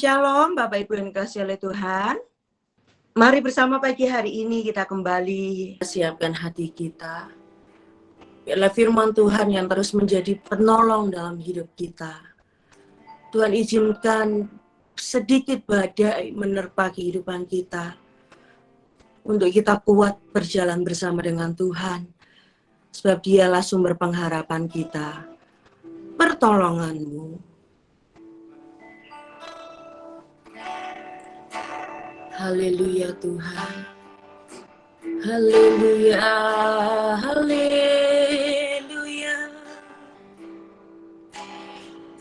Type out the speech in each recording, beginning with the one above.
Shalom Bapak Ibu yang dikasihi oleh Tuhan. Mari bersama pagi hari ini kita kembali siapkan hati kita. Biarlah firman Tuhan yang terus menjadi penolong dalam hidup kita. Tuhan izinkan sedikit badai menerpa kehidupan kita. Untuk kita kuat berjalan bersama dengan Tuhan. Sebab Dialah sumber pengharapan kita. Pertolonganmu. Haleluya Tuhan. Haleluya, haleluya.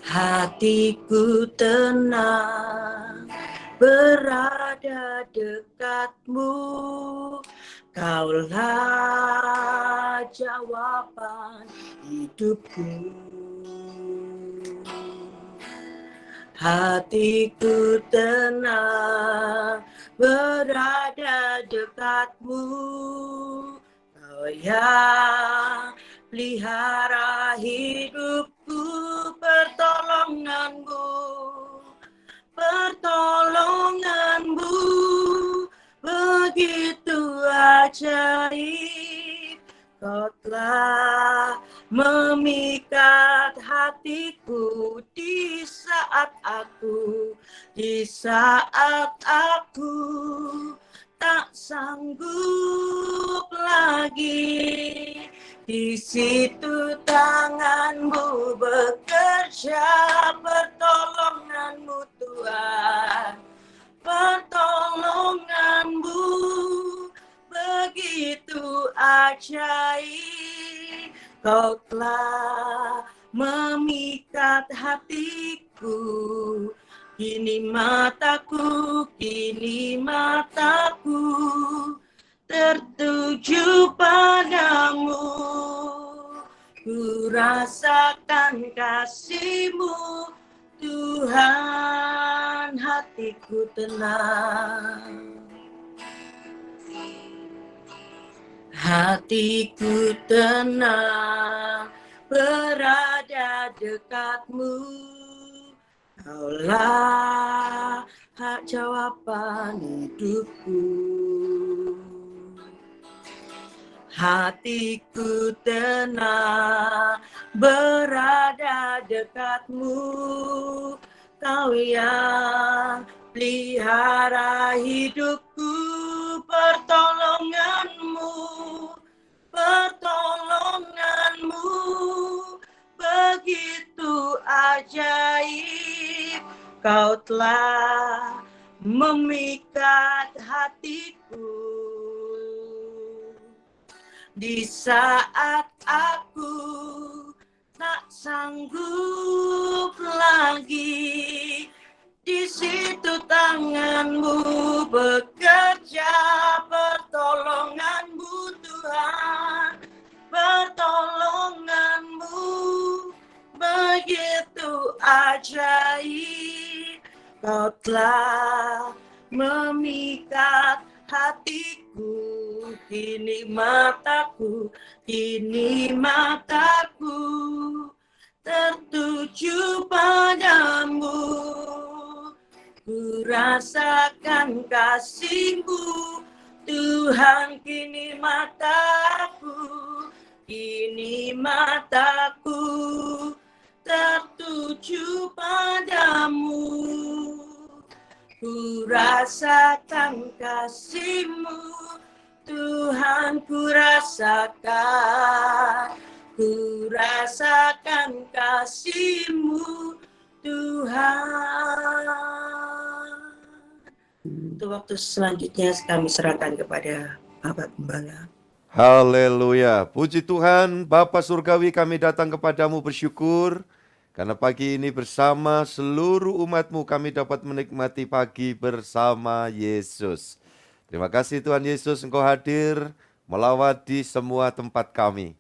Hatiku tenang berada dekatmu. Kaulah jawaban hidupku. Hatiku tenang berada dekatmu. Kau yang pelihara hidupku, pertolonganmu begitu ajaib. Kau telah memikat hatiku di saat aku tak sanggup lagi. Di situ tanganmu bekerja, pertolonganmu Tuhan, pertolonganmu begitu ajaib. Kau telah memikat hatiku. Kini mataku tertuju padamu. Ku rasakan kasih-Mu Tuhan, hatiku tenang. Hatiku tenang berada dekatmu. Kaulah jawaban hidupku. Hatiku tenang berada dekatmu. Kau yang pelihara hidupku, pertolonganmu begitu ajaib. Kau telah memikat hatiku di saat aku tak sanggup lagi. Di situ tanganmu bekerja, pertolonganmu Tuhan, pertolonganmu begitu ajaib. Kau telah memikat hatiku. Kini mataku tertuju padamu. Ku rasakan kasih-Mu Tuhan. Kini mataku tertuju padamu. Ku rasakan kasih-Mu Tuhan, ku rasakan kasih-Mu Tuhan. Untuk waktu selanjutnya kami serahkan kepada Bapak Gembala. Haleluya, puji Tuhan. Bapa Surgawi, kami datang kepadamu bersyukur karena pagi ini bersama seluruh umat-Mu kami dapat menikmati pagi bersama Yesus. Terima kasih Tuhan Yesus, Engkau hadir melawati semua tempat kami.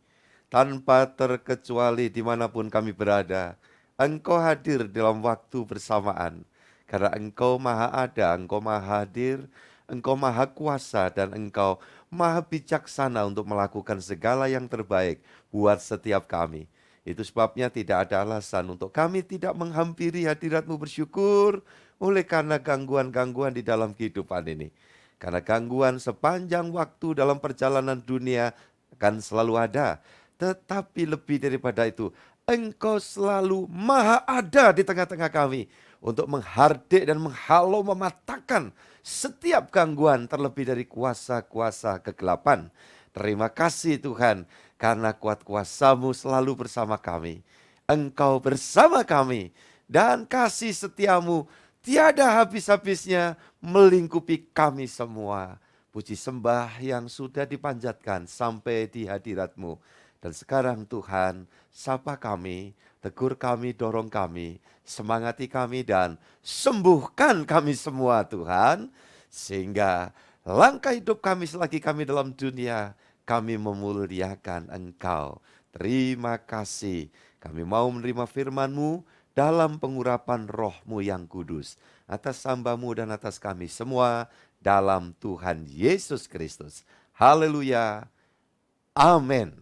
Tanpa terkecuali dimanapun kami berada, Engkau hadir dalam waktu bersamaan. Karena Engkau maha ada, Engkau maha hadir, Engkau maha kuasa, dan Engkau maha bijaksana untuk melakukan segala yang terbaik buat setiap kami. Itu sebabnya tidak ada alasan untuk kami tidak menghampiri hadirat-Mu bersyukur, oleh karena gangguan-gangguan di dalam kehidupan ini. Karena gangguan sepanjang waktu dalam perjalanan dunia akan selalu ada. Tetapi lebih daripada itu, Engkau selalu maha ada di tengah-tengah kami untuk menghardik dan menghalau mematahkan setiap gangguan terlebih dari kuasa-kuasa kegelapan. Terima kasih Tuhan karena kuat kuasa-Mu selalu bersama kami. Engkau bersama kami dan kasih setiamu tiada habis-habisnya melingkupi kami semua. Puji sembah yang sudah dipanjatkan sampai di hadirat-Mu. Dan sekarang Tuhan, sapa kami, tegur kami, dorong kami, semangati kami dan sembuhkan kami semua Tuhan. Sehingga langkah hidup kami selagi kami dalam dunia, kami memuliakan Engkau. Terima kasih. Kami mau menerima firman-Mu dalam pengurapan roh-Mu yang kudus. Atas hamba-Mu dan atas kami semua dalam Tuhan Yesus Kristus. Haleluya. Amin.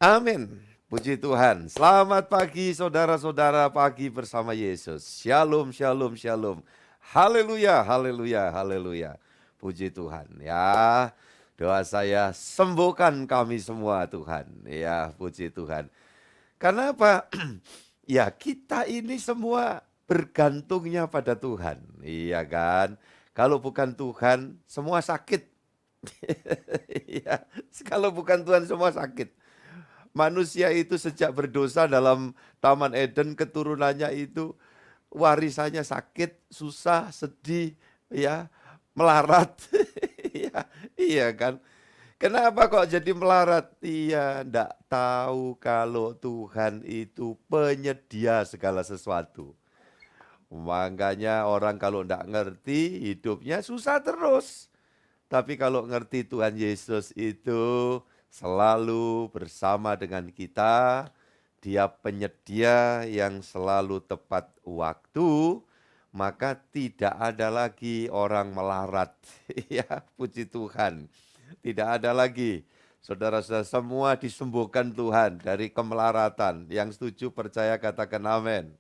Amin. Puji Tuhan. Selamat pagi saudara-saudara, pagi bersama Yesus. Shalom, shalom, shalom. Haleluya, haleluya, haleluya. Puji Tuhan. Ya, doa saya sembuhkan kami semua Tuhan. Ya, puji Tuhan. Karena apa? Ya, kita ini semua bergantungnya pada Tuhan. Iya kan? Kalau bukan Tuhan, semua sakit. Ya, kalau bukan Tuhan semua sakit. Manusia itu sejak berdosa dalam Taman Eden, keturunannya itu warisannya sakit, susah, sedih, ya, melarat. Iya, iya kan? Kenapa kok jadi melarat? Iya, ndak tahu kalau Tuhan itu penyedia segala sesuatu. Makanya orang kalau ndak ngerti hidupnya susah terus. Tapi kalau ngerti Tuhan Yesus itu selalu bersama dengan kita, Dia penyedia yang selalu tepat waktu, maka tidak ada lagi orang melarat. Ya, puji Tuhan. Tidak ada lagi. Saudara-saudara semua disembuhkan Tuhan dari kemelaratan. Yang setuju percaya katakan amin.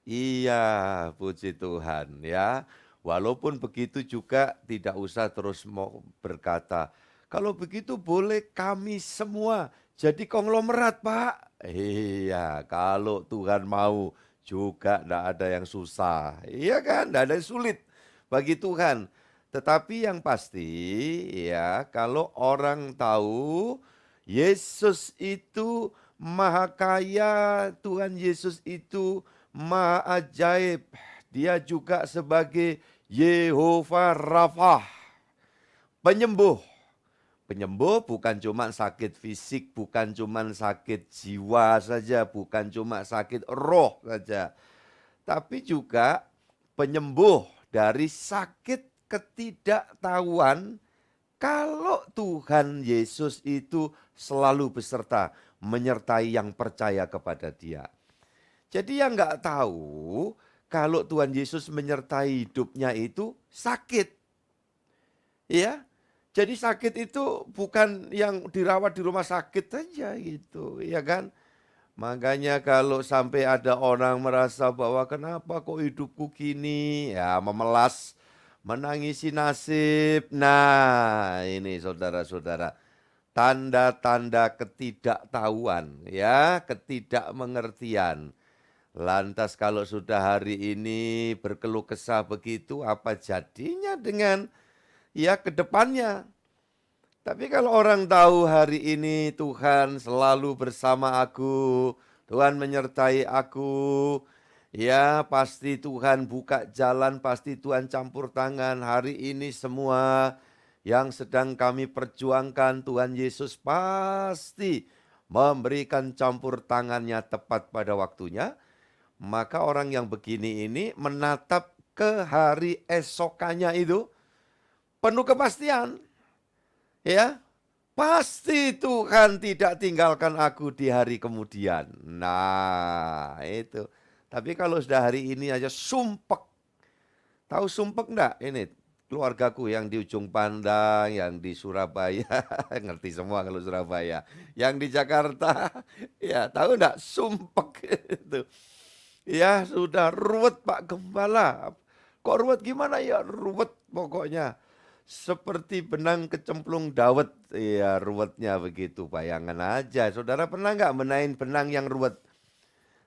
Iya, puji Tuhan ya. Walaupun begitu juga tidak usah terus mau berkata, kalau begitu boleh kami semua jadi konglomerat Pak. Iya, kalau Tuhan mau juga tidak ada yang susah. Iya kan, tidak ada yang sulit bagi Tuhan. Tetapi yang pasti ya, kalau orang tahu Yesus itu maha kaya, Tuhan Yesus itu maha ajaib. Dia juga sebagai Yehova Rafah, penyembuh. Penyembuh bukan cuma sakit fisik, bukan cuma sakit jiwa saja, bukan cuma sakit roh saja. Tapi juga penyembuh dari sakit ketidaktahuan kalau Tuhan Yesus itu selalu beserta, menyertai yang percaya kepada Dia. Jadi yang nggak tahu kalau Tuhan Yesus menyertai hidupnya itu sakit. Ya, jadi sakit itu bukan yang dirawat di rumah sakit saja gitu, ya kan? Makanya kalau sampai ada orang merasa bahwa kenapa kok hidupku gini, ya memelas, menangisi nasib. Nah, ini saudara-saudara, tanda-tanda ketidaktahuan, ya, ketidakmengertian. Lantas kalau sudah hari ini berkeluh kesah begitu, apa jadinya dengan ya ke depannya? Tapi kalau orang tahu hari ini Tuhan selalu bersama aku, Tuhan menyertai aku, ya pasti Tuhan buka jalan, pasti Tuhan campur tangan. Hari ini semua yang sedang kami perjuangkan, Tuhan Yesus pasti memberikan campur tangannya tepat pada waktunya. Maka orang yang begini ini menatap ke hari esokannya itu penuh kepastian. Ya, pasti Tuhan tidak tinggalkan aku di hari kemudian. Nah, itu. Tapi kalau sudah hari ini aja sumpek. Tahu sumpek enggak? Ini keluargaku yang di Ujung Pandang, yang di Surabaya, ngerti semua kalau Surabaya. Yang di Jakarta, ya tahu enggak? Sumpek itu. Ya sudah ruwet Pak Gembala. Kok ruwet gimana ya? Ruwet pokoknya. Seperti benang kecemplung dawet. Ya ruwetnya begitu. Bayangan aja. Saudara pernah nggak benahin benang yang ruwet?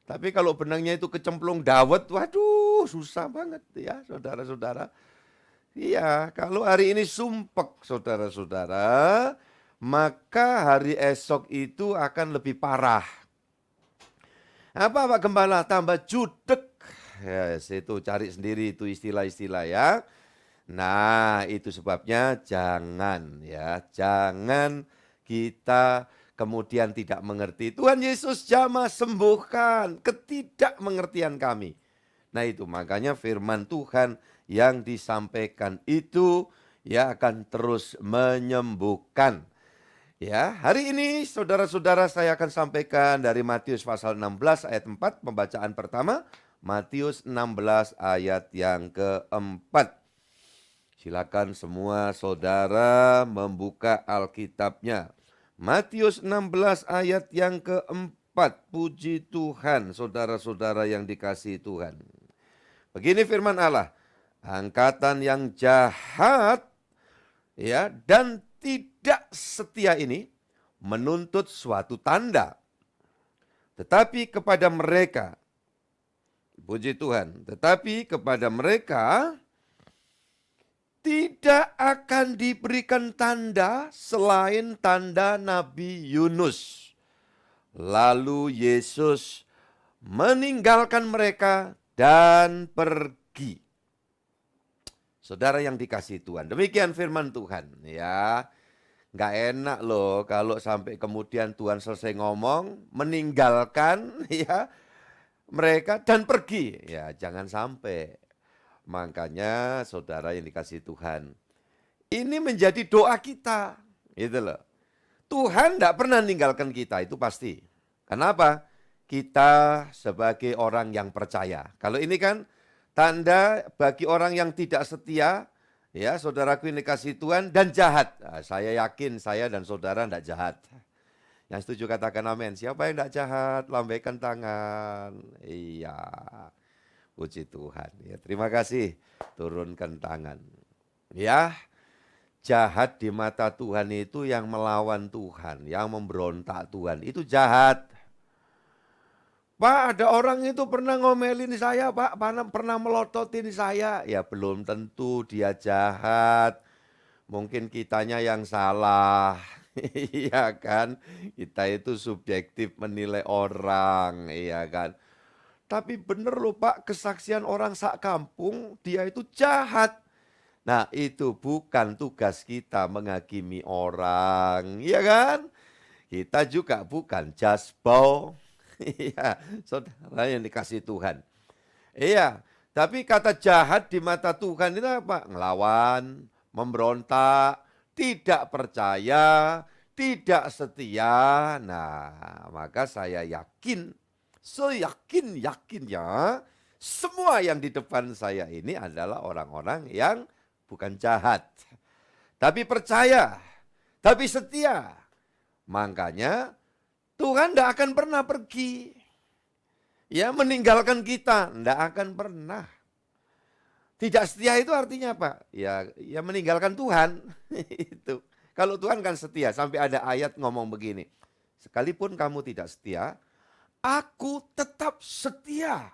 Tapi kalau benangnya itu kecemplung dawet, waduh susah banget ya saudara-saudara. Iya, kalau hari ini sumpek saudara-saudara, maka hari esok itu akan lebih parah. Apa Pak Gembala? Tambah judek. Ya, itu cari sendiri itu istilah-istilah ya. Nah, itu sebabnya jangan ya, jangan kita kemudian tidak mengerti. Tuhan Yesus jamah sembuhkan ketidakmengertian kami. Nah, itu makanya firman Tuhan yang disampaikan itu ya akan terus menyembuhkan. Ya, hari ini saudara-saudara saya akan sampaikan dari Matius pasal 16 ayat 4 pembacaan pertama, Matius 16 ayat yang keempat. Silakan semua saudara membuka Alkitabnya. Matius 16 ayat yang keempat. Puji Tuhan, saudara-saudara yang dikasihi Tuhan. Begini firman Allah, angkatan yang jahat ya dan tidak setia ini menuntut suatu tanda. Tetapi kepada mereka, puji Tuhan, tetapi kepada mereka tidak akan diberikan tanda selain tanda Nabi Yunus. Lalu Yesus meninggalkan mereka dan pergi. Saudara yang dikasihi Tuhan, demikian firman Tuhan ya. Nggak enak loh kalau sampai kemudian Tuhan selesai ngomong, meninggalkan ya mereka dan pergi. Ya jangan sampai. Makanya saudara yang dikasihi Tuhan, ini menjadi doa kita. Gitu loh. Tuhan tidak pernah meninggalkan kita, itu pasti. Kenapa? Kita sebagai orang yang percaya. Kalau ini kan tanda bagi orang yang tidak setia, ya saudaraku yang dikasihi Tuhan, dan jahat. Nah, saya yakin saya dan saudara tidak jahat. Yang setuju katakan amin. Siapa yang tidak jahat? Lambaikan tangan. Iya. Puji Tuhan. Ya, terima kasih. Turunkan tangan. Ya, jahat di mata Tuhan itu yang melawan Tuhan, yang memberontak Tuhan. Itu jahat. Pak, ada orang itu pernah ngomelin saya, Pak, pernah melototin saya. Ya belum tentu dia jahat. Mungkin kitanya yang salah. Iya kan? Kita itu subjektif menilai orang, iya kan? Tapi bener loh Pak, kesaksian orang sak kampung, dia itu jahat. Nah itu bukan tugas kita menghakimi orang, iya kan? Kita juga bukan jasbau. Iya, saudara yang dikasih Tuhan. Iya, tapi kata jahat di mata Tuhan itu apa? Ngelawan, memberontak, tidak percaya, tidak setia. Nah, maka saya yakin, seyakin-yakinnya semua yang di depan saya ini adalah orang-orang yang bukan jahat. Tapi percaya, tapi setia. Makanya Tuhan tidak akan pernah pergi. Ya meninggalkan kita, tidak akan pernah. Tidak setia itu artinya apa? Ya meninggalkan Tuhan. Itu. Kalau Tuhan kan setia, sampai ada ayat ngomong begini. Sekalipun kamu tidak setia, aku tetap setia.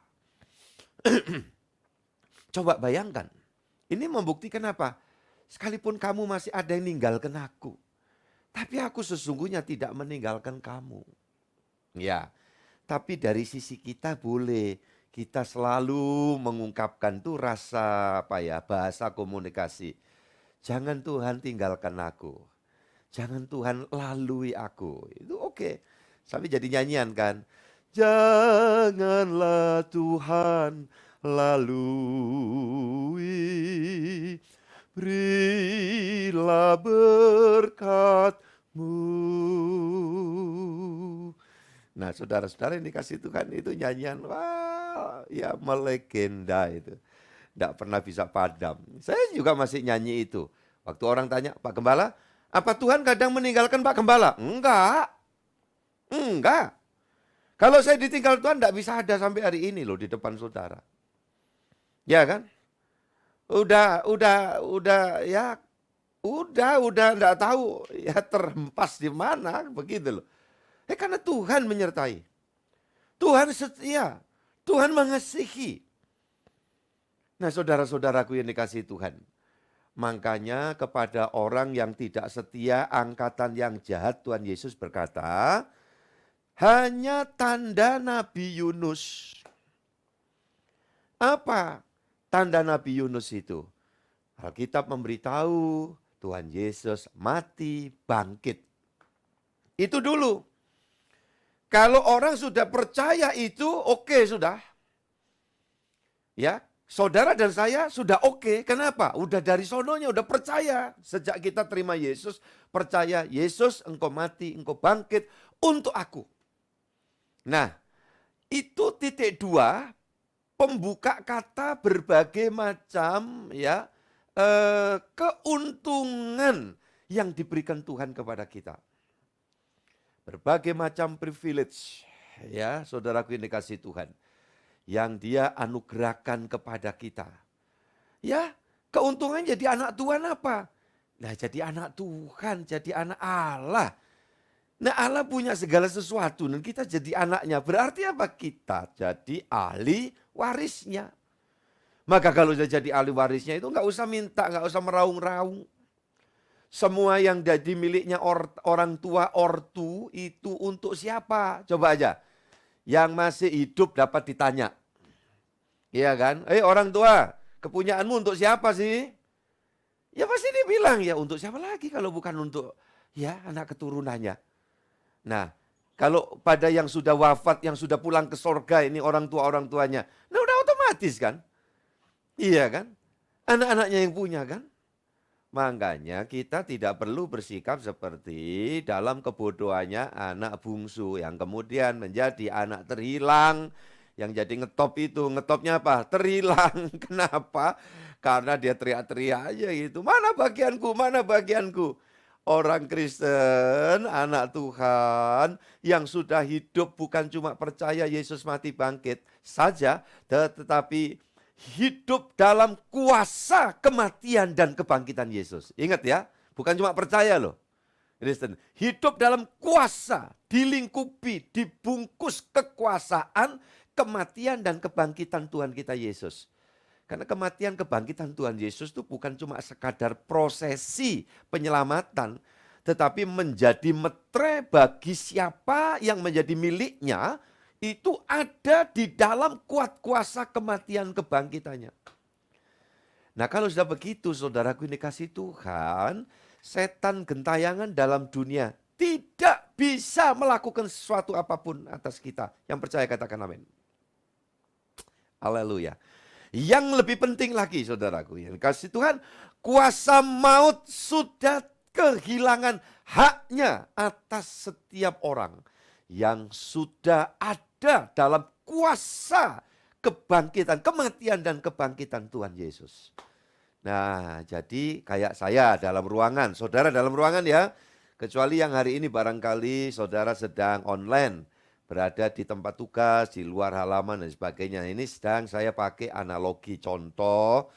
Coba bayangkan. Ini membuktikan apa? Sekalipun kamu masih ada yang meninggalkan aku. Tapi aku sesungguhnya tidak meninggalkan kamu. Ya, tapi dari sisi kita boleh. Kita selalu mengungkapkan tuh rasa bahasa komunikasi. Jangan Tuhan tinggalkan aku. Jangan Tuhan lalui aku. Itu oke. Sampai jadi nyanyian kan. Janganlah Tuhan lalui, berilah berkat-Mu. Nah saudara-saudara yang dikasih Tuhan itu nyanyian, wah ya melegenda itu. Tidak pernah bisa padam. Saya juga masih nyanyi itu. Waktu orang tanya, Pak Gembala, apa Tuhan kadang meninggalkan Pak Gembala? Enggak. Enggak. Kalau saya ditinggal Tuhan enggak bisa ada sampai hari ini loh di depan saudara. Ya kan? Udah ya, udah enggak tahu ya terhempas di mana begitu loh. Karena Tuhan menyertai. Tuhan setia. Tuhan mengasihi. Nah, saudara-saudaraku yang dikasihi Tuhan. Makanya kepada orang yang tidak setia, angkatan yang jahat, Tuhan Yesus berkata, hanya tanda Nabi Yunus. Apa tanda Nabi Yunus itu? Alkitab memberitahu Tuhan Yesus mati bangkit. Itu dulu. Kalau orang sudah percaya itu, oke sudah. Ya, saudara dan saya sudah oke. Kenapa? Udah dari sononya, udah percaya. Sejak kita terima Yesus, percaya Yesus engkau mati, engkau bangkit untuk aku. Nah, itu titik 2, pembuka kata berbagai macam ya keuntungan yang diberikan Tuhan kepada kita. Berbagai macam privilege, ya saudaraku yang dikasihi Tuhan, yang dia anugerahkan kepada kita. Ya, keuntungan jadi anak Tuhan apa? Nah, jadi anak Tuhan, jadi anak Allah. Nah, Allah punya segala sesuatu dan kita jadi anaknya. Berarti apa? Kita jadi ahli warisnya. Maka kalau sudah jadi ahli warisnya itu nggak usah minta, nggak usah meraung-raung. Semua yang jadi miliknya orang tua ortu itu untuk siapa? Coba aja. Yang masih hidup dapat ditanya. Iya kan? Orang tua, kepunyaanmu untuk siapa sih? Ya pasti dia bilang, ya untuk siapa lagi kalau bukan untuk ya anak keturunannya. Nah, kalau pada yang sudah wafat, yang sudah pulang ke sorga ini orang tuanya. Nah udah otomatis kan? Iya kan? Anak-anaknya yang punya kan? Makanya kita tidak perlu bersikap seperti dalam kebodohannya anak bungsu yang kemudian menjadi anak terhilang. Yang jadi ngetop itu, ngetopnya apa? Terhilang. Kenapa? Karena dia teriak-teriak aja gitu. Mana bagianku, mana bagianku? Orang Kristen, anak Tuhan yang sudah hidup bukan cuma percaya Yesus mati bangkit saja, tetapi hidup dalam kuasa kematian dan kebangkitan Yesus. Ingat ya, bukan cuma percaya loh. Kristen, hidup dalam kuasa, dilingkupi, dibungkus kekuasaan, kematian dan kebangkitan Tuhan kita Yesus. Karena kematian kebangkitan Tuhan Yesus itu bukan cuma sekadar prosesi penyelamatan, tetapi menjadi metre bagi siapa yang menjadi miliknya, itu ada di dalam kuat kuasa kematian kebangkitannya. Nah kalau sudah begitu saudaraku ini kasih Tuhan, setan gentayangan dalam dunia tidak bisa melakukan sesuatu apapun atas kita. Yang percaya katakan amin. Haleluya. Yang lebih penting lagi saudaraku yang kasih Tuhan, kuasa maut sudah kehilangan haknya atas setiap orang yang sudah ada dalam kuasa kebangkitan, kematian dan kebangkitan Tuhan Yesus. Nah, jadi kayak saya dalam ruangan, saudara dalam ruangan ya, kecuali yang hari ini barangkali saudara sedang online, berada di tempat tugas, di luar halaman dan sebagainya. Ini sedang saya pakai analogi contoh.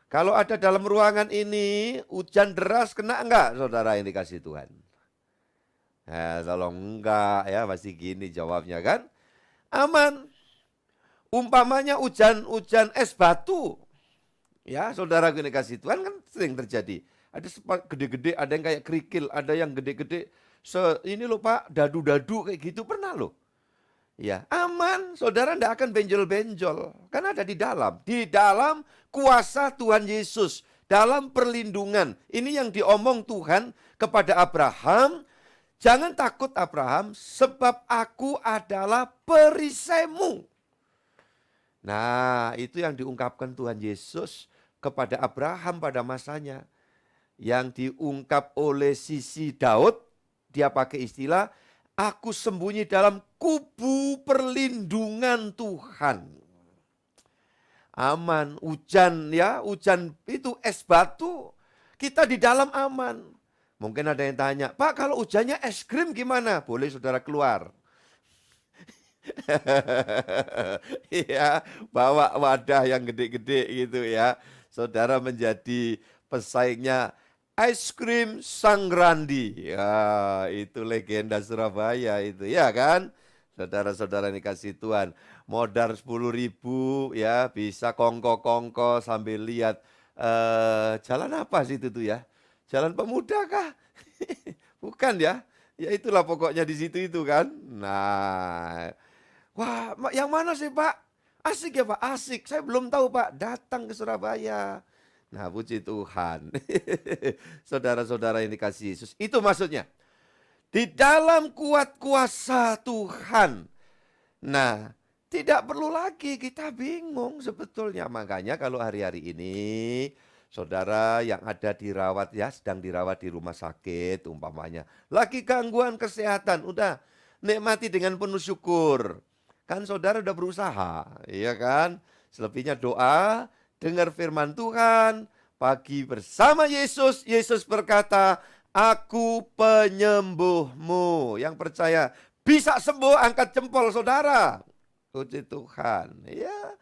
Kalau ada dalam ruangan ini, hujan deras kena enggak saudara yang dikasih Tuhan? Tolong enggak ya, pasti gini jawabnya kan. Aman. Umpamanya hujan es batu. Ya saudara yang dikasih Tuhan kan sering terjadi. Ada gede-gede, ada yang kayak kerikil, ada yang gede-gede. Ini loh Pak, dadu-dadu kayak gitu pernah loh. Ya, aman, saudara tidak akan benjol-benjol. Karena ada di dalam. Di dalam kuasa Tuhan Yesus. Dalam perlindungan. Ini yang diomong Tuhan kepada Abraham. Jangan takut Abraham, sebab aku adalah perisaimu. Nah, itu yang diungkapkan Tuhan Yesus kepada Abraham pada masanya. Yang diungkap oleh sisi Daud, dia pakai istilah, aku sembunyi dalam kubu perlindungan Tuhan. Aman, hujan ya, hujan itu es batu, kita di dalam aman. Mungkin ada yang tanya, Pak kalau hujannya es krim gimana? Boleh saudara keluar. Iya, bawa wadah yang gede-gede gitu ya. Saudara menjadi pesaingnya es krim Sang Randi. Ya, itu legenda Surabaya itu, ya kan? Saudara-saudara ini kasih Tuhan, modal 10.000 ya, bisa kongko-kongko sambil lihat jalan apa sih itu tuh ya? Jalan Pemuda kah? Bukan ya? Ya itulah pokoknya di situ itu kan. Nah, wah, yang mana sih Pak? Asik ya Pak, asik. Saya belum tahu Pak, datang ke Surabaya. Nah, puji Tuhan. Saudara-saudara yang dikasih Yesus. Itu maksudnya. Di dalam kuat kuasa Tuhan. Nah, tidak perlu lagi kita bingung sebetulnya. Makanya kalau hari-hari ini, saudara yang ada dirawat ya, sedang dirawat di rumah sakit umpamanya. Lagi gangguan kesehatan, udah nikmati dengan penuh syukur. Kan saudara udah berusaha, iya kan? Selebihnya doa, dengar firman Tuhan, pagi bersama Yesus. Yesus berkata, Aku penyembuhmu. Yang percaya bisa sembuh, angkat jempol saudara. Puji Tuhan. Ya,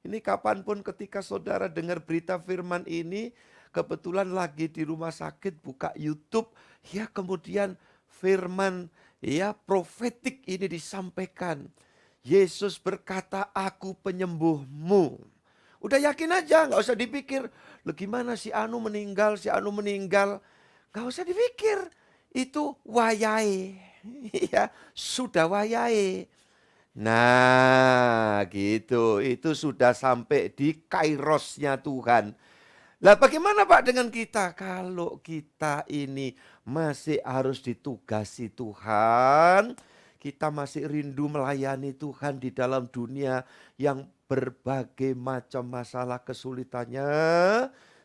ini kapanpun ketika saudara dengar berita firman ini, kebetulan lagi di rumah sakit, buka YouTube, ya kemudian firman ya profetik ini disampaikan. Yesus berkata, Aku penyembuhmu. Udah yakin aja, nggak usah dipikir, "Loh gimana si Anu meninggal, si Anu meninggal." Nggak usah dipikir, itu wayahe. Ya, sudah wayahe. Nah, gitu. Itu sudah sampai di kairosnya Tuhan. Lah bagaimana Pak dengan kita? Kalau kita ini masih harus ditugasi Tuhan, kita masih rindu melayani Tuhan di dalam dunia yang berbagai macam masalah kesulitannya.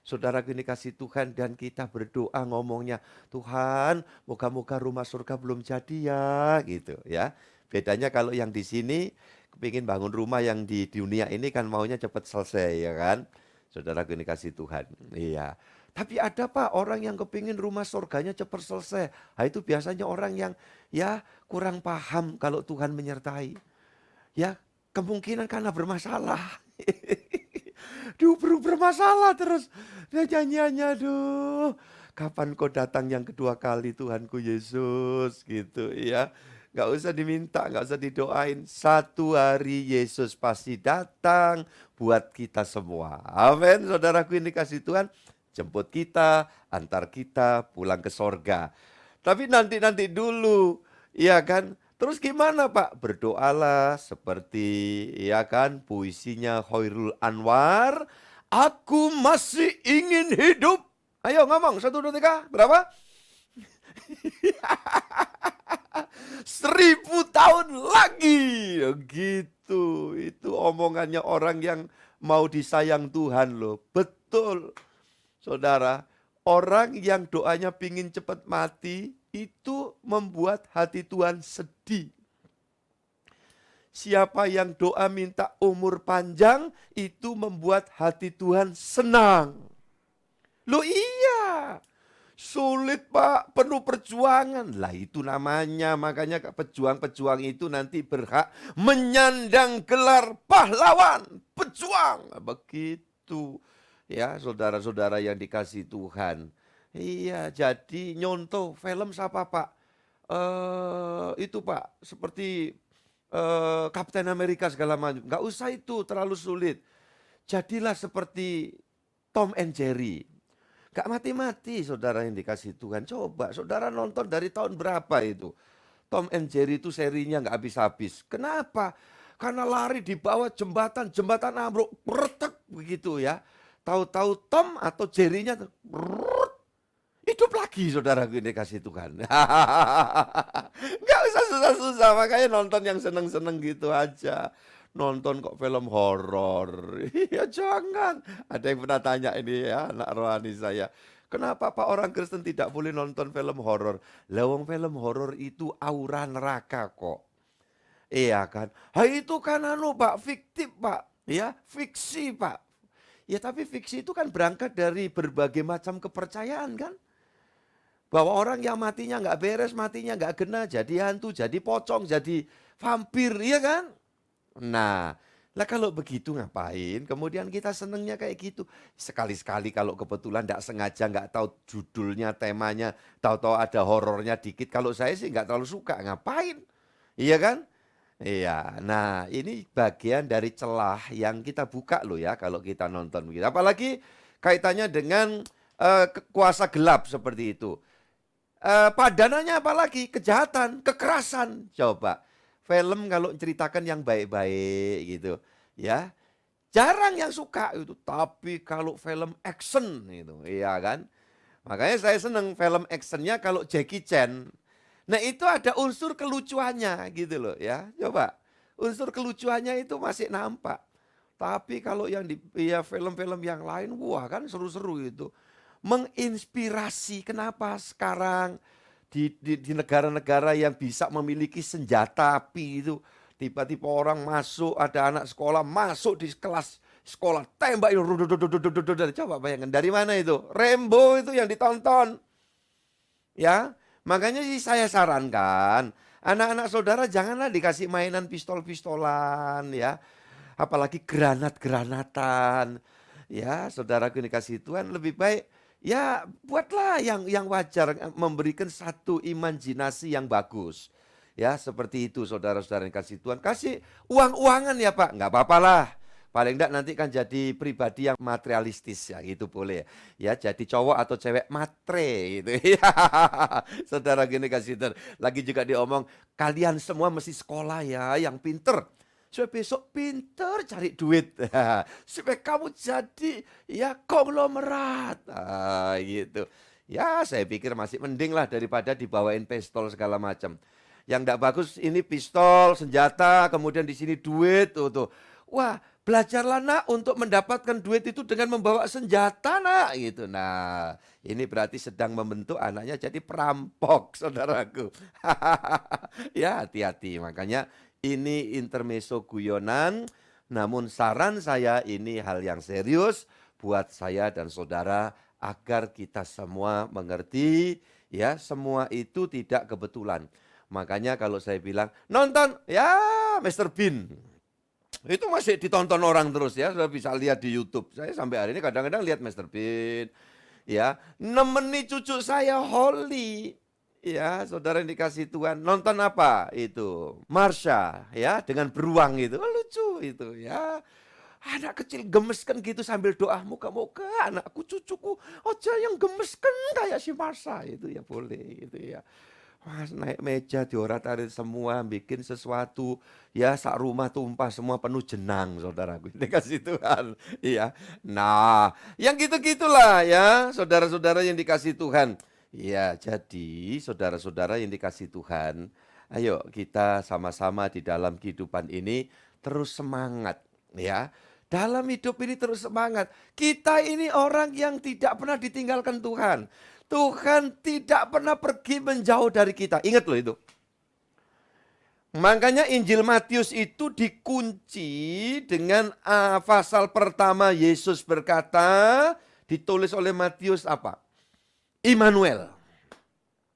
Saudara kini kasih Tuhan dan kita berdoa ngomongnya, Tuhan moga-moga rumah surga belum jadi ya, gitu ya. Bedanya kalau yang di sini kepingin bangun rumah, yang di dunia ini kan maunya cepat selesai ya kan. Saudara kini kasih Tuhan. Iya. Tapi ada Pak orang yang kepingin rumah surganya cepat selesai. Nah, itu biasanya orang yang ya kurang paham kalau Tuhan menyertai. Ya kemungkinan karena bermasalah. Duh bermasalah terus. Dia nyanyiannya aduh. Kapan kau datang yang kedua kali Tuhanku Yesus gitu ya. Gak usah diminta, gak usah didoain. Satu hari Yesus pasti datang buat kita semua. Amin. Saudaraku ini kasih Tuhan. Jemput kita, antar kita pulang ke sorga. Tapi nanti dulu. Iya kan. Terus gimana Pak? Berdoalah seperti ya kan puisinya Khairul Anwar. Aku masih ingin hidup. Ayo ngomong, 1, 2, 3, berapa? 1000 tahun lagi. Gitu, itu omongannya orang yang mau disayang Tuhan loh. Betul, saudara. Orang yang doanya pingin cepat mati, itu membuat hati Tuhan sedih. Siapa yang doa minta umur panjang, itu membuat hati Tuhan senang. Loh iya, sulit Pak, penuh perjuangan. Lah itu namanya, makanya pejuang-pejuang itu nanti berhak menyandang gelar pahlawan, pejuang. Begitu ya saudara-saudara yang dikasih Tuhan. Iya, jadi nyontoh film siapa Pak? Itu Pak, seperti Kapten Amerika segala macam. Nggak usah itu, terlalu sulit. Jadilah seperti Tom and Jerry. Gak mati-mati saudara yang dikasih Tuhan. Coba saudara nonton dari tahun berapa itu. Tom and Jerry itu serinya gak habis-habis. Kenapa? Karena lari di bawah jembatan, jembatan ambruk, retek begitu ya. Tahu-tahu Tom atau Jerry-nya hidup lagi saudara ini kasih Tuhan. Gak usah susah-susah, makanya nonton yang seneng-seneng gitu aja. Nonton kok film horor. Ya jangan. Ada yang pernah tanya ini ya, anak rohani saya. Kenapa Pak orang Kristen tidak boleh nonton film horor? Lawang film horor itu aura neraka kok. Iya kan? Itu kan Pak, fiktif Pak. Ya, fiksi Pak. Ya tapi fiksi itu kan berangkat dari berbagai macam kepercayaan kan? Bahwa orang yang matinya nggak beres, matinya nggak kena, jadi hantu, jadi pocong, jadi vampir, iya kan? Nah, lah kalau begitu ngapain? Kemudian kita senengnya kayak gitu. Sekali-sekali kalau kebetulan nggak sengaja, nggak tahu judulnya, temanya, tahu-tahu ada horornya dikit. Kalau saya sih nggak terlalu suka, ngapain? Iya kan? Iya, nah ini bagian dari celah yang kita buka loh ya kalau kita nonton begitu. Apalagi kaitannya dengan kuasa gelap seperti itu. Padanannya apalagi kejahatan, kekerasan. Coba film kalau ceritakan yang baik-baik gitu, ya jarang yang suka itu. Tapi kalau film action itu, iya kan? Makanya saya seneng film actionnya kalau Jackie Chan. Nah itu ada unsur kelucuannya gitu loh ya. Coba unsur kelucuannya itu masih nampak. Tapi kalau yang di ya film-film yang lain, wah kan seru-seru itu. Menginspirasi kenapa sekarang di negara-negara yang bisa memiliki senjata api itu tiba-tiba orang masuk, ada anak sekolah masuk di kelas sekolah tembak itu, coba bayangkan dari mana itu? Rambo itu yang ditonton. Ya, makanya sih saya sarankan anak-anak saudara janganlah dikasih mainan pistol-pistolan ya, apalagi granat-granatan. Ya, saudaraku yang dikasih Tuhan lebih baik ya buatlah yang wajar, memberikan satu imajinasi yang bagus. Ya, seperti itu saudara-saudara yang kasih Tuhan. Kasih uang-uangan ya Pak, nggak apa-apa lah. Paling enggak nanti kan jadi pribadi yang materialistis ya, gitu boleh ya. Jadi cowok atau cewek matre gitu ya. Saudara gini kasih Tuhan. Lagi juga diomong, kalian semua mesti sekolah ya, yang pinter. Supaya besok pinter cari duit. Supaya kamu jadi ya konglomerat. Gitu. Ya saya pikir masih mending lah daripada dibawain pistol segala macam. Yang enggak bagus ini pistol, senjata, kemudian di sini duit tuh. Wah, belajarlah nak untuk mendapatkan duit itu dengan membawa senjata nak gitu. Nah, ini berarti sedang membentuk anaknya jadi perampok, saudaraku. Ya, hati-hati. Makanya ini intermezzo guyonan, namun saran saya ini hal yang serius buat saya dan saudara agar kita semua mengerti ya, semua itu tidak kebetulan. Makanya kalau saya bilang nonton ya Mr. Bean, itu masih ditonton orang terus ya, sudah bisa lihat di YouTube. Saya sampai hari ini kadang-kadang lihat Mr. Bean, ya nemeni cucu saya Holly, ya saudara yang dikasih Tuhan. Nonton apa itu? Marsha, ya dengan beruang itu, lucu itu ya. Anak kecil gemeskan gitu sambil doa, moga-moga anakku cucuku aja yang gemeskan kayak si Marsha itu ya boleh itu ya. Wah, naik meja diorat-arit semua, bikin sesuatu, ya sak rumah tumpah semua penuh jenang, saudaraku. Dikasih Tuhan, iya. Nah, yang gitu-gitulah ya, saudara-saudara yang dikasih Tuhan. Ya, jadi saudara-saudara yang dikasih Tuhan, ayo kita sama-sama di dalam kehidupan ini terus semangat, ya. Dalam hidup ini terus semangat. Kita ini orang yang tidak pernah ditinggalkan Tuhan. Tuhan tidak pernah pergi menjauh dari kita. Ingat loh itu. Makanya Injil Matius itu dikunci dengan pasal pertama Yesus berkata, ditulis oleh Matius apa? Immanuel.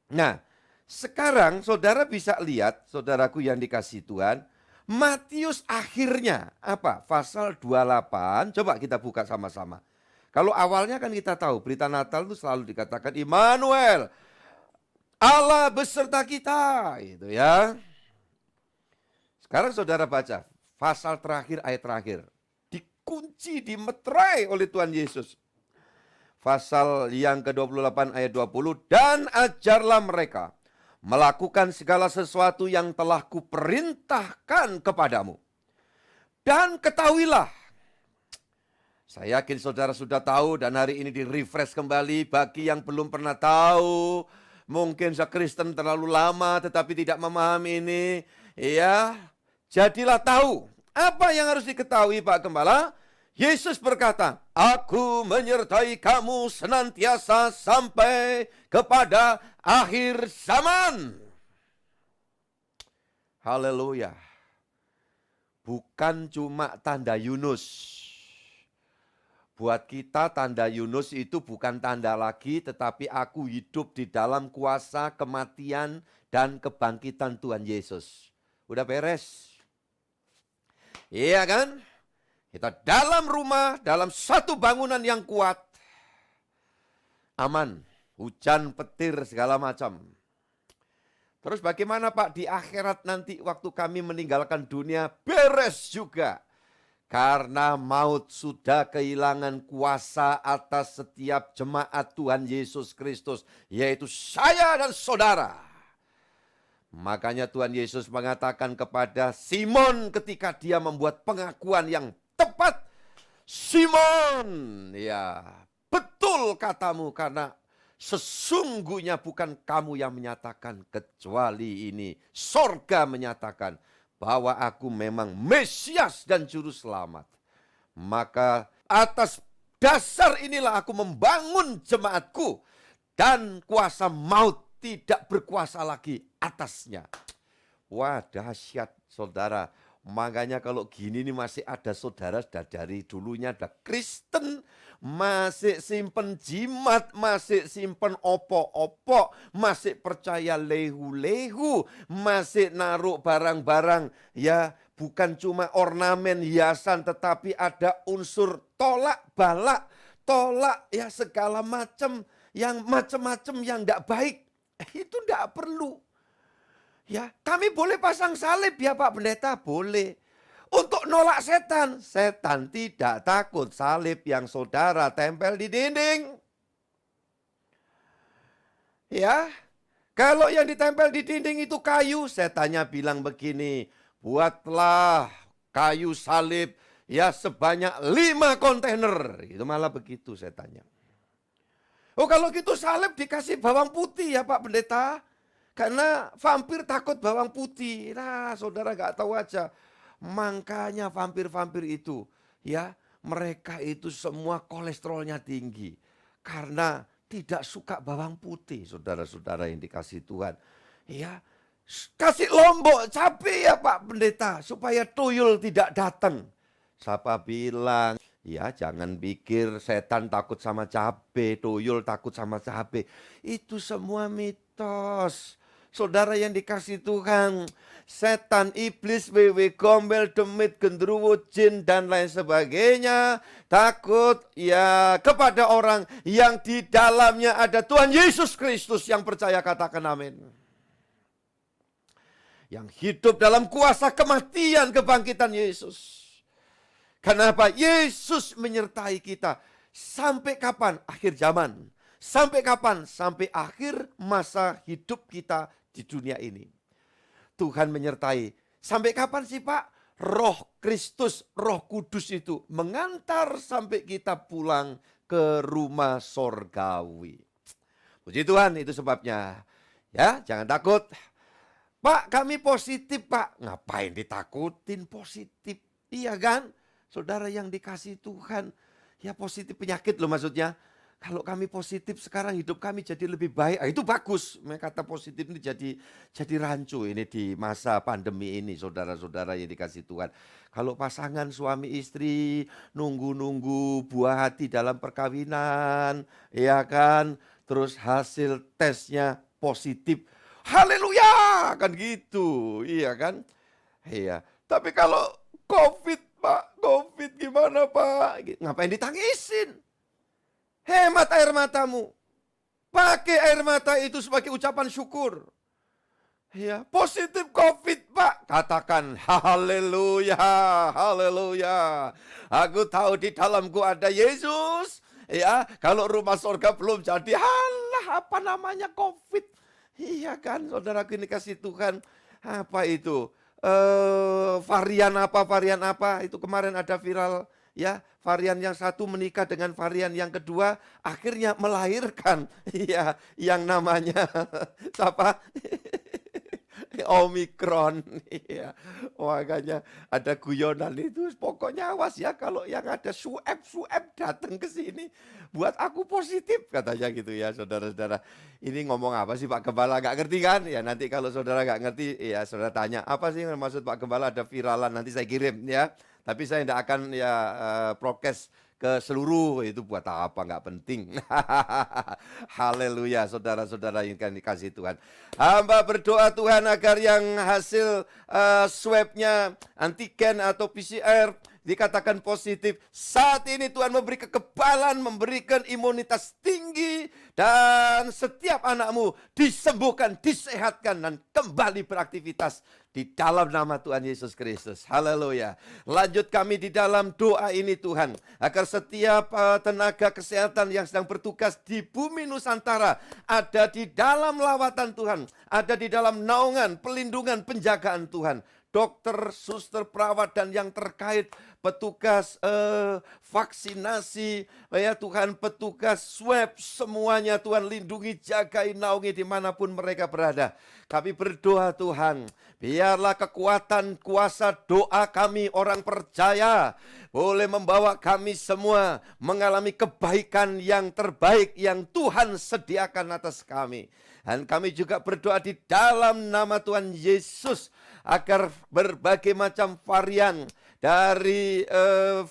Nah, sekarang saudara bisa lihat, saudaraku yang dikasih Tuhan, Matius akhirnya apa? Pasal 28, coba kita buka sama-sama. Kalau awalnya kan kita tahu berita Natal itu selalu dikatakan Immanuel, Allah beserta kita, gitu ya. Sekarang saudara baca pasal terakhir, ayat terakhir, dikunci, dimeterai oleh Tuhan Yesus. Pasal yang ke-28 ayat 20, dan ajarlah mereka melakukan segala sesuatu yang telah kuperintahkan kepadamu. Dan ketahuilah, saya yakin saudara sudah tahu dan hari ini di-refresh kembali bagi yang belum pernah tahu. Mungkin Kristen terlalu lama tetapi tidak memahami ini. Ya, jadilah tahu. Apa yang harus diketahui Pak Gembala? Yesus berkata, aku menyertai kamu senantiasa sampai kepada akhir zaman. Haleluya. Bukan cuma tanda Yunus. Buat kita tanda Yunus itu bukan tanda lagi, tetapi aku hidup di dalam kuasa kematian dan kebangkitan Tuhan Yesus. Udah beres. Iya kan? Kita dalam rumah, dalam satu bangunan yang kuat. Aman, hujan, petir, segala macam. Terus bagaimana Pak di akhirat nanti waktu kami meninggalkan dunia? Beres juga. Karena maut sudah kehilangan kuasa atas setiap jemaat Tuhan Yesus Kristus, yaitu saya dan saudara. Makanya Tuhan Yesus mengatakan kepada Simon ketika dia membuat pengakuan yang tepat, Simon, ya betul katamu, karena sesungguhnya bukan kamu yang menyatakan, kecuali ini sorga menyatakan bahwa aku memang Mesias dan Juru Selamat. Maka atas dasar inilah aku membangun jemaatku, dan kuasa maut tidak berkuasa lagi atasnya. Wah, dahsyat saudara. Makanya kalau gini nih masih ada saudara dari dulunya ada Kristen, masih simpen jimat, masih simpen opo-opo, masih percaya lehu-lehu, masih naruh barang-barang ya bukan cuma ornamen hiasan, tetapi ada unsur tolak balak, tolak ya segala macam yang macam-macam yang tidak baik. Itu tidak perlu. Ya, kami boleh pasang salib ya Pak Pendeta, boleh. Untuk nolak setan, setan tidak takut salib yang saudara tempel di dinding. Ya, kalau yang ditempel di dinding itu kayu, setannya bilang begini, buatlah kayu salib ya sebanyak 5 kontainer. Itu malah begitu setannya. Oh kalau gitu salib dikasih bawang putih ya Pak Pendeta. Karena vampir takut bawang putih. Nah, saudara gak tahu aja. Makanya vampir-vampir itu, ya, mereka itu semua kolesterolnya tinggi. Karena tidak suka bawang putih, saudara-saudara yang dikasih Tuhan. Ya, kasih lombok cabai ya Pak Pendeta, supaya tuyul tidak datang. Siapa bilang, ya jangan pikir setan takut sama cabai, tuyul takut sama cabai. Itu semua mitos. Saudara yang dikasih Tuhan, setan, iblis, wewe gombel, demit, gendruwo, jin, dan lain sebagainya takut ya kepada orang yang di dalamnya ada Tuhan Yesus Kristus. Yang percaya katakan amin. Yang hidup dalam kuasa kematian kebangkitan Yesus. Kenapa? Yesus menyertai kita. Sampai kapan? Akhir zaman. Sampai kapan? Sampai akhir masa hidup kita di dunia ini. Tuhan menyertai. Sampai kapan sih Pak? Roh Kristus, Roh Kudus itu mengantar sampai kita pulang ke rumah sorgawi. Puji Tuhan, itu sebabnya. Ya, jangan takut. Pak, kami positif Pak. Ngapain ditakutin positif? Iya kan? Saudara yang dikasih Tuhan, ya positif penyakit loh maksudnya. Kalau kami positif sekarang hidup kami jadi lebih baik, itu bagus. Kata positif ini jadi rancu ini di masa pandemi ini, saudara-saudara yang dikasih Tuhan. Kalau pasangan suami istri nunggu-nunggu buah hati dalam perkawinan, ya kan, terus hasil tesnya positif, haleluya, kan gitu, iya kan? Iya. Tapi kalau COVID Pak, COVID gimana Pak? Ngapain ditangisin? Hemat air matamu. Pakai air mata itu sebagai ucapan syukur. Ya, positif COVID Pak. Katakan haleluya, haleluya. Aku tahu di dalamku ada Yesus. Ya, kalau rumah sorga belum jadi, halah apa namanya COVID. Iya kan, saudaraku ini kasih Tuhan. Apa itu? Varian apa itu kemarin ada viral ya, varian yang satu menikah dengan varian yang kedua, akhirnya melahirkan ya yang namanya siapa? Omikron ya. Makanya ada guyonan itu, pokoknya awas ya kalau yang ada sueb datang ke sini buat aku positif katanya gitu ya saudara-saudara. Ini ngomong apa sih Pak Gembala, nggak ngerti kan? Ya nanti kalau saudara nggak ngerti ya saudara tanya apa sih maksud Pak Gembala, ada viralan nanti saya kirim ya. Tapi saya tidak akan ya prokes ke seluruh, itu buat apa, nggak penting. Haleluya, saudara-saudara yang dikasihi Tuhan. Hamba berdoa Tuhan agar yang hasil swabnya antigen atau PCR dikatakan positif, saat ini Tuhan memberi kekebalan, memberikan imunitas tinggi, dan setiap anakmu disembuhkan, disehatkan, dan kembali beraktivitas di dalam nama Tuhan Yesus Kristus. Haleluya. Lanjut kami di dalam doa ini Tuhan, agar setiap tenaga kesehatan yang sedang bertugas di bumi Nusantara ada di dalam lawatan Tuhan, ada di dalam naungan, pelindungan, penjagaan Tuhan. Dokter, suster, perawat, dan yang terkait petugas vaksinasi, ya Tuhan, petugas swab, semuanya Tuhan lindungi, jagai, naungi dimanapun mereka berada. Kami berdoa Tuhan, biarlah kekuatan kuasa doa kami orang percaya boleh membawa kami semua mengalami kebaikan yang terbaik yang Tuhan sediakan atas kami. Dan kami juga berdoa di dalam nama Tuhan Yesus agar berbagai macam varian dari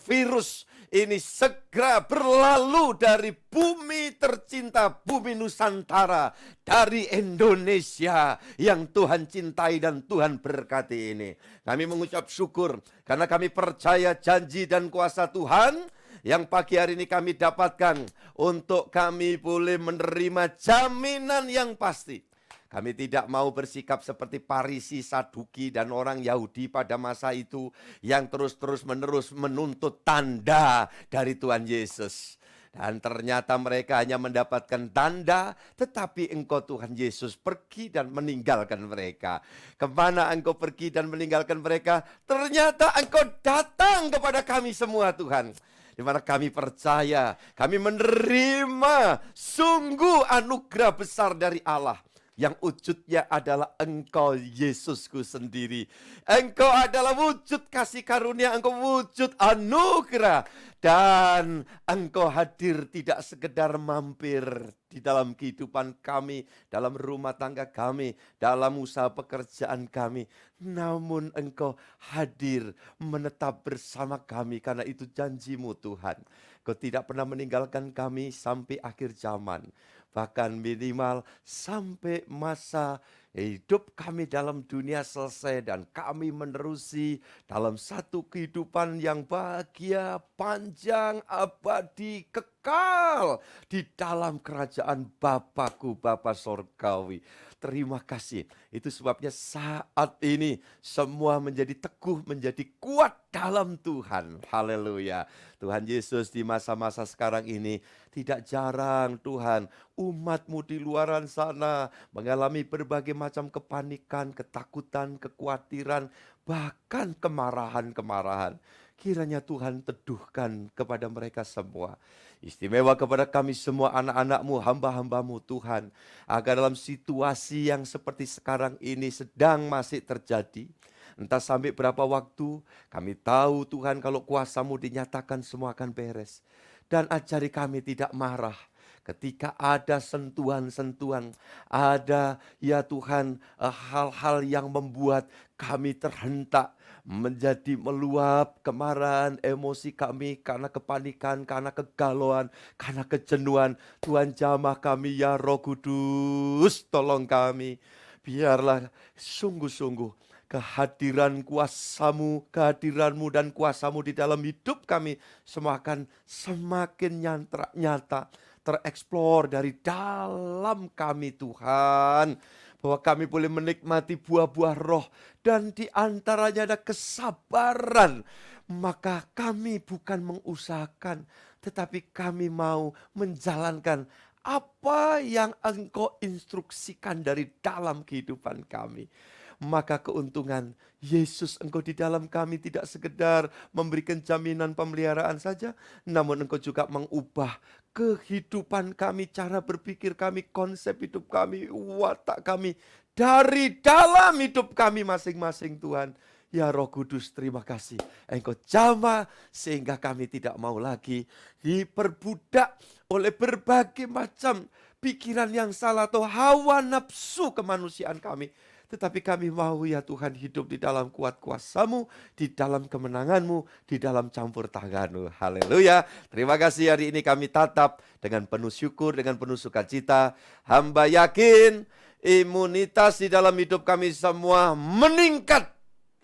virus ini segera berlalu dari bumi tercinta, bumi Nusantara, dari Indonesia yang Tuhan cintai dan Tuhan berkati ini. Kami mengucap syukur karena kami percaya janji dan kuasa Tuhan yang pagi hari ini kami dapatkan untuk kami boleh menerima jaminan yang pasti. Kami tidak mau bersikap seperti Farisi, Saduki, dan orang Yahudi pada masa itu yang terus-menerus menuntut tanda dari Tuhan Yesus. Dan ternyata mereka hanya mendapatkan tanda, tetapi Engkau Tuhan Yesus pergi dan meninggalkan mereka. Kemana Engkau pergi dan meninggalkan mereka? Ternyata Engkau datang kepada kami semua Tuhan. Di mana kami percaya, kami menerima sungguh anugerah besar dari Allah. Yang wujudnya adalah Engkau Yesusku sendiri. Engkau adalah wujud kasih karunia, Engkau wujud anugerah. Dan Engkau hadir tidak sekedar mampir di dalam kehidupan kami, dalam rumah tangga kami, dalam usaha pekerjaan kami. Namun Engkau hadir menetap bersama kami karena itu janji-Mu Tuhan. Engkau tidak pernah meninggalkan kami sampai akhir zaman. Bahkan minimal sampai masa hidup kami dalam dunia selesai dan kami menerusi dalam satu kehidupan yang bahagia, panjang, abadi, kekal di dalam kerajaan Bapakku, Bapa Sorgawi. Terima kasih. Itu sebabnya saat ini semua menjadi teguh, menjadi kuat dalam Tuhan. Haleluya. Tuhan Yesus di masa-masa sekarang ini tidak jarang Tuhan umat-Mu di luaran sana mengalami berbagai macam kepanikan, ketakutan, kekhawatiran, bahkan kemarahan-kemarahan. Kiranya Tuhan teduhkan kepada mereka semua. Istimewa kepada kami semua anak-anak-Mu, hamba-hamba-Mu Tuhan. Agar dalam situasi yang seperti sekarang ini sedang masih terjadi. Entah sampai berapa waktu, kami tahu Tuhan kalau kuasa-Mu dinyatakan semua akan beres. Dan ajari kami tidak marah. Ketika ada sentuhan-sentuhan, ada ya Tuhan hal-hal yang membuat kami terhentak menjadi meluap kemarahan, emosi kami karena kepanikan, karena kegalauan, karena kejenuhan. Tuhan jamah kami ya Roh Kudus, tolong kami. Biarlah sungguh-sungguh kehadiran kuasa-Mu, kehadiran-Mu dan kuasa-Mu di dalam hidup kami semua akan semakin nyata, tereksplor dari dalam kami Tuhan. Bahwa kami boleh menikmati buah-buah roh dan di antaranya ada kesabaran. Maka kami bukan mengusahakan, tetapi kami mau menjalankan apa yang Engkau instruksikan dari dalam kehidupan kami. Maka keuntungan Yesus Engkau di dalam kami tidak sekedar memberikan jaminan pemeliharaan saja, namun Engkau juga mengubah kehidupan kami, cara berpikir kami, konsep hidup kami, watak kami, dari dalam hidup kami masing-masing Tuhan. Ya Roh Kudus, terima kasih. Engkau jamah sehingga kami tidak mau lagi diperbudak oleh berbagai macam pikiran yang salah atau hawa nafsu kemanusiaan kami. Tetapi kami mau ya Tuhan hidup di dalam kuat kuasa-Mu, di dalam kemenangan-Mu, di dalam campur tangan-Mu. Haleluya. Terima kasih hari ini kami tatap dengan penuh syukur, dengan penuh sukacita. Hamba yakin imunitas di dalam hidup kami semua meningkat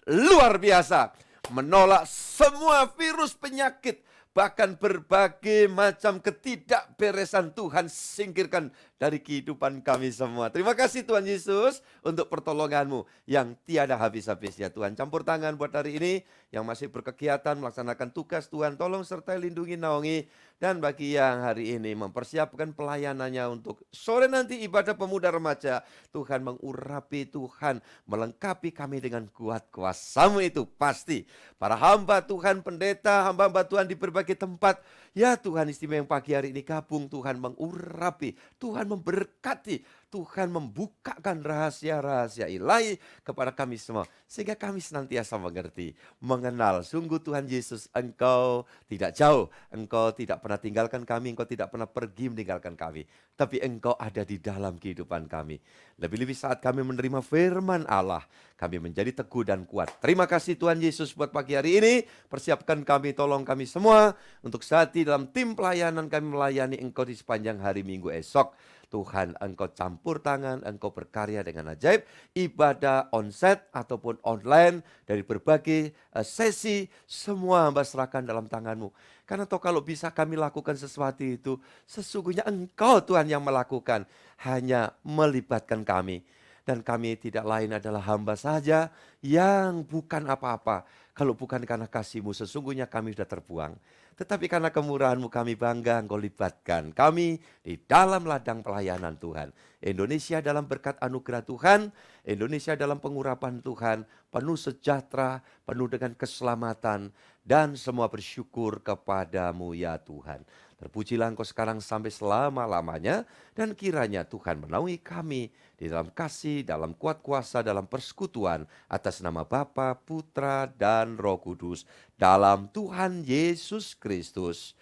luar biasa. Menolak semua virus penyakit, bahkan berbagai macam ketidakberesan Tuhan singkirkan dari kehidupan kami semua. Terima kasih Tuhan Yesus untuk pertolongan-Mu yang tiada habis-habisnya. Tuhan campur tangan buat hari ini yang masih berkegiatan melaksanakan tugas Tuhan. Tolong sertai lindungi naungi. Dan bagi yang hari ini mempersiapkan pelayanannya untuk sore nanti ibadah pemuda remaja, Tuhan mengurapi, Tuhan melengkapi kami dengan kuat kuasa-Mu itu pasti. Para hamba Tuhan, pendeta, hamba-hamba Tuhan di berbagai tempat, ya Tuhan istimewa yang pagi hari ini gabung, Tuhan mengurapi, Tuhan memberkati, Tuhan membukakan rahasia-rahasia ilahi kepada kami semua. Sehingga kami senantiasa mengerti, mengenal sungguh Tuhan Yesus, Engkau tidak jauh, Engkau tidak pernah tinggalkan kami, Engkau tidak pernah pergi meninggalkan kami. Tapi Engkau ada di dalam kehidupan kami. Lebih-lebih saat kami menerima firman Allah, kami menjadi teguh dan kuat. Terima kasih Tuhan Yesus buat pagi hari ini. Persiapkan kami, tolong kami semua untuk saat ini dalam tim pelayanan kami melayani Engkau di sepanjang hari Minggu esok. Tuhan, Engkau campur tangan, Engkau berkarya dengan ajaib. Ibadah onsite ataupun online dari berbagai sesi, semua hamba serahkan dalam tangan-Mu. Karena toh kalau bisa kami lakukan sesuatu itu, sesungguhnya Engkau Tuhan yang melakukan, hanya melibatkan kami. Dan kami tidak lain adalah hamba saja yang bukan apa-apa. Kalau bukan karena kasih-Mu, sesungguhnya kami sudah terbuang. Tetapi karena kemurahan-Mu kami bangga Engkau libatkan kami di dalam ladang pelayanan Tuhan. Indonesia dalam berkat anugerah Tuhan, Indonesia dalam pengurapan Tuhan, penuh sejahtera, penuh dengan keselamatan, dan semua bersyukur kepada-Mu ya Tuhan. Terpujilah Engkau sekarang sampai selama-lamanya, dan kiranya Tuhan menaungi kami di dalam kasih, dalam kuat kuasa, dalam persekutuan, atas nama Bapa, Putra, dan Roh Kudus, dalam Tuhan Yesus Kristus.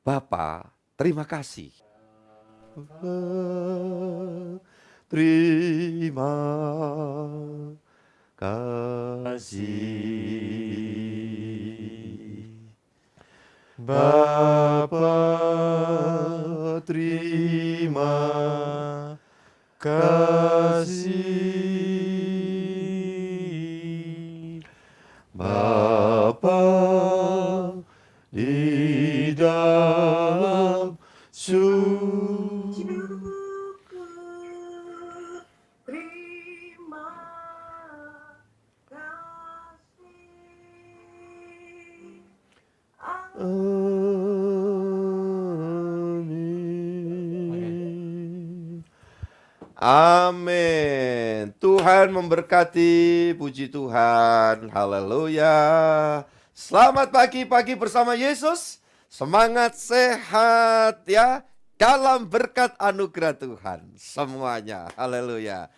Bapa, terima kasih. Terima kasih. Bapa, terima kasih. Bapa di dalam surga, Terima kasih. amin. Amin. Tuhan memberkati, puji Tuhan. Haleluya. Selamat pagi-pagi bersama Yesus. Semangat sehat ya dalam berkat anugerah Tuhan semuanya. Haleluya.